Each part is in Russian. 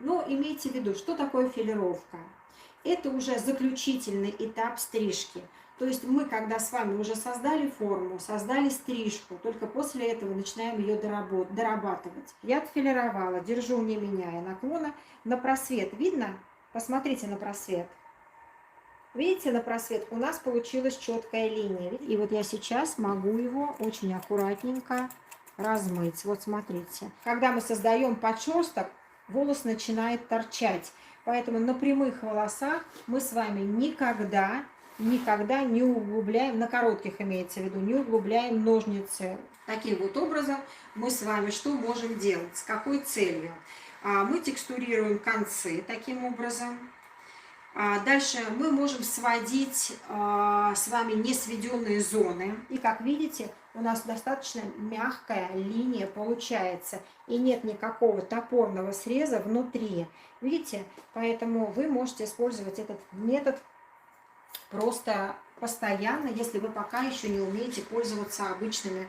Но имейте в виду, что такое филировка. Это уже заключительный этап стрижки. То есть мы, когда с вами уже создали форму, создали стрижку, только после этого начинаем ее дорабатывать. Я отфилировала, держу, не меняя наклона. На просвет видно? Посмотрите на просвет. Видите, на просвет у нас получилась четкая линия. И вот я сейчас могу его очень аккуратненько размыть. Вот смотрите. Когда мы создаем подшерсток, волос начинает торчать. Поэтому на прямых волосах мы с вами никогда не углубляем, на коротких имеется в виду, не углубляем ножницы. Таким вот образом мы с вами что можем делать? С какой целью? Мы текстурируем концы таким образом. Дальше мы можем сводить с вами несведенные зоны. И как видите, у нас достаточно мягкая линия получается. И нет никакого топорного среза внутри. Видите? Поэтому вы можете использовать этот метод просто постоянно, если вы пока еще не умеете пользоваться обычными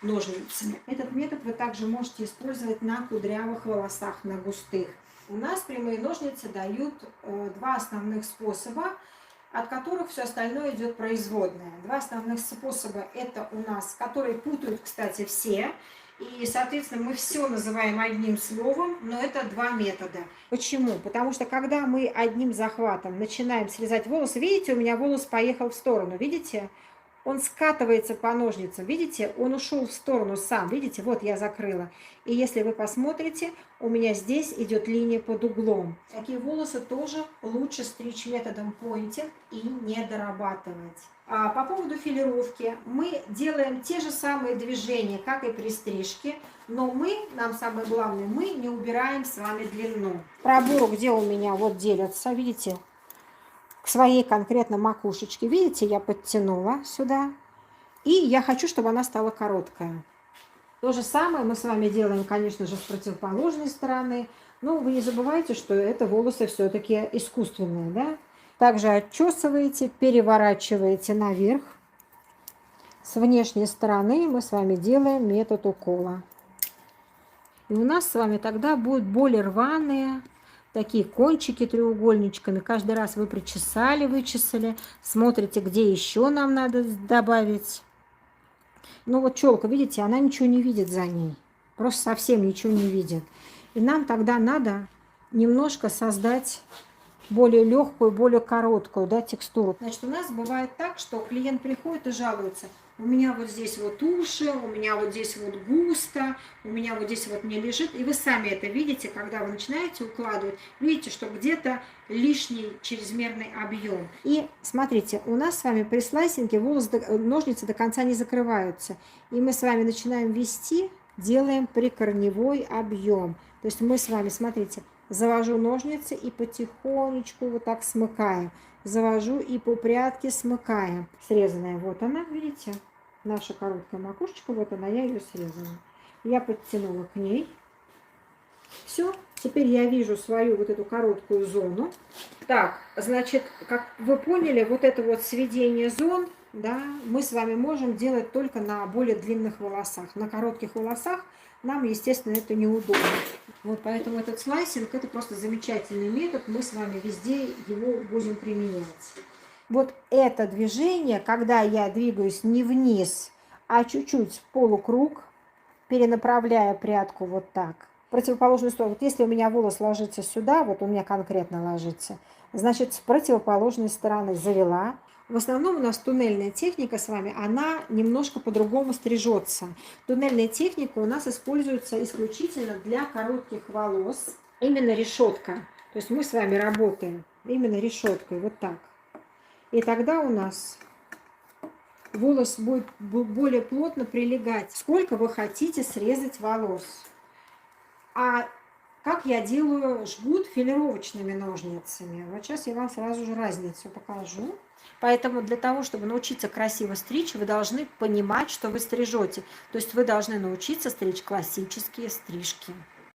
ножницами. Этот метод вы также можете использовать на кудрявых волосах, на густых. У нас прямые ножницы дают два основных способа, от которых все остальное идет производное. Два основных способа это у нас, которые путают, кстати, все. И, соответственно, мы все называем одним словом, но это два метода. Почему? Потому что, когда мы одним захватом начинаем срезать волосы, видите, у меня волос поехал в сторону, видите? Он скатывается по ножницам, видите? Он ушел в сторону сам, видите? Вот я закрыла. И если вы посмотрите, у меня здесь идет линия под углом. Такие волосы тоже лучше стричь методом поинтинг и не дорабатывать. По поводу филировки, мы делаем те же самые движения, как и при стрижке, но нам самое главное, мы не убираем с вами длину. Пробору, где у меня вот делятся, видите, к своей конкретно макушечке, видите, я подтянула сюда, и я хочу, чтобы она стала короткая. То же самое мы с вами делаем, конечно же, с противоположной стороны, но вы не забывайте, что это волосы все-таки искусственные, да? Также отчесываете, переворачиваете наверх. С внешней стороны мы с вами делаем метод укола. И у нас с вами тогда будут более рваные такие кончики треугольничками. Каждый раз вы причесали, вычесали, смотрите, где еще нам надо добавить. Ну вот челка, видите, она ничего не видит за ней. Просто совсем ничего не видит. И нам тогда надо немножко создать более легкую, более короткую, да, текстуру. Значит, у нас бывает так, что клиент приходит и жалуется. У меня вот здесь вот уши, у меня вот здесь вот густо, у меня вот здесь вот не лежит. И вы сами это видите, когда вы начинаете укладывать. Видите, что где-то лишний чрезмерный объем. И смотрите, у нас с вами при слайсинге ножницы до конца не закрываются. И мы с вами начинаем вести, делаем прикорневой объем. То есть мы с вами, смотрите, завожу ножницы и потихонечку вот так смыкаем. Завожу и по прядке смыкаем. Срезанная, вот она, видите, наша короткая макушечка, вот она, я ее срезала. Я подтянула к ней. Все, теперь я вижу свою вот эту короткую зону. Так, значит, как вы поняли, вот это вот сведение зон, да, мы с вами можем делать только на более длинных волосах. На коротких волосах нам, естественно, это неудобно. Вот поэтому этот слайсинг, это просто замечательный метод. Мы с вами везде его будем применять. Вот это движение, когда я двигаюсь не вниз, а чуть-чуть в полукруг, перенаправляя прядку вот так. В противоположную сторону. Вот если у меня волос ложится сюда, вот у меня конкретно ложится, значит, с противоположной стороны завела. В основном у нас туннельная техника с вами, она немножко по-другому стрижется. Туннельная техника у нас используется исключительно для коротких волос. Именно решетка. То есть мы с вами работаем именно решеткой, вот так. И тогда у нас волос будет более плотно прилегать. Сколько вы хотите срезать волос. А как я делаю жгут филировочными ножницами? Вот сейчас я вам сразу же разницу покажу. Поэтому для того, чтобы научиться красиво стричь, вы должны понимать, что вы стрижете. То есть вы должны научиться стричь классические стрижки.